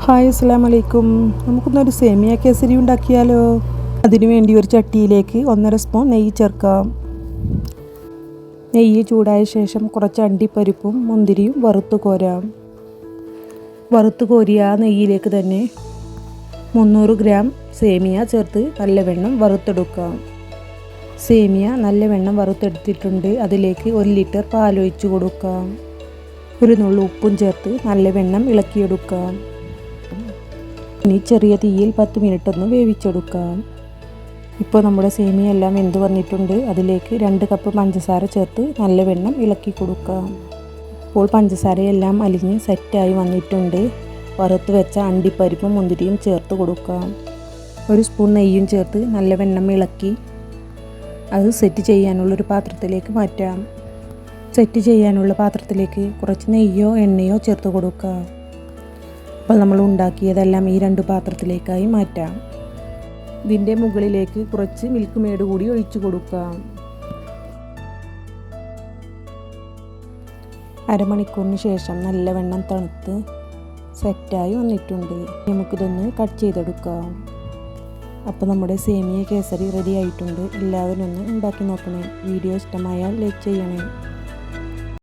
Hi അസ്സലാമു അലൈക്കും. നമുക്കൊന്നൊരു സേമിയ കേസരി ഉണ്ടാക്കിയാലോ. അതിനു വേണ്ടി ഒരു ചട്ടിയിലേക്ക് 1.5 സ്പൂൺ നെയ്യ് ചേർക്കാം. നെയ്യ് ചൂടായ ശേഷം കുറച്ച് അണ്ടിപ്പരിപ്പും മുന്തിരിയും വറുത്ത് കോരാം. വറുത്ത് കോരിയ ആ നെയ്യിലേക്ക് തന്നെ 300 ഗ്രാം സേമിയ ചേർത്ത് നല്ലവണ്ണം വറുത്തെടുക്കാം. സേമിയ നല്ലവണ്ണം വറുത്തെടുത്തിട്ടുണ്ട്. അതിലേക്ക് 1 ലിറ്റർ പാലൊഴിച്ച് കൊടുക്കാം. ഒരു നുള്ളു ഉപ്പും ചേർത്ത് നല്ലവണ്ണം ഇളക്കിയെടുക്കാം. ഇനി ചെറിയ തീയിൽ 10 മിനിറ്റ് ഒന്ന് വേവിച്ചെടുക്കാം. ഇപ്പോൾ നമ്മുടെ സേമിയ എല്ലാം വെന്ത് വന്നിട്ടുണ്ട്. അതിലേക്ക് 2 കപ്പ് പഞ്ചസാര ചേർത്ത് നല്ലവണ്ണം ഇളക്കി കൊടുക്കാം. ഇപ്പോൾ പഞ്ചസാരയെല്ലാം അലിഞ്ഞ് സെറ്റായി വന്നിട്ടുണ്ട്. വറുത്ത് വെച്ച അണ്ടിപ്പരിപ്പും മുന്തിരിയും ചേർത്ത് കൊടുക്കാം. 1 സ്പൂൺ നെയ്യും ചേർത്ത് നല്ലവണ്ണം ഇളക്കി അത് സെറ്റ് ചെയ്യാനുള്ളൊരു പാത്രത്തിലേക്ക് മാറ്റാം. സെറ്റ് ചെയ്യാനുള്ള പാത്രത്തിലേക്ക് കുറച്ച് നെയ്യോ എണ്ണയോ ചേർത്ത് കൊടുക്കാം. അപ്പോൾ നമ്മൾ ഉണ്ടാക്കിയതെല്ലാം ഈ 2 പാത്രത്തിലേക്കായി മാറ്റാം. ഇതിൻ്റെ മുകളിലേക്ക് കുറച്ച് മിൽക്ക് മെയ്ഡ് കൂടി ഒഴിച്ചു കൊടുക്കാം. അരമണിക്കൂറിന് ശേഷം നല്ലവണ്ണം തണുത്ത് സെറ്റായി വന്നിട്ടുണ്ട്. നമുക്കിതൊന്ന് കട്ട് ചെയ്തെടുക്കാം. അപ്പോൾ നമ്മുടെ സേമിയ കേസരി റെഡി ആയിട്ടുണ്ട്. എല്ലാവരും ഒന്ന് ഉണ്ടാക്കി നോക്കണേ. വീഡിയോ ഇഷ്ടമായാൽ ലൈക്ക് ചെയ്യണേ.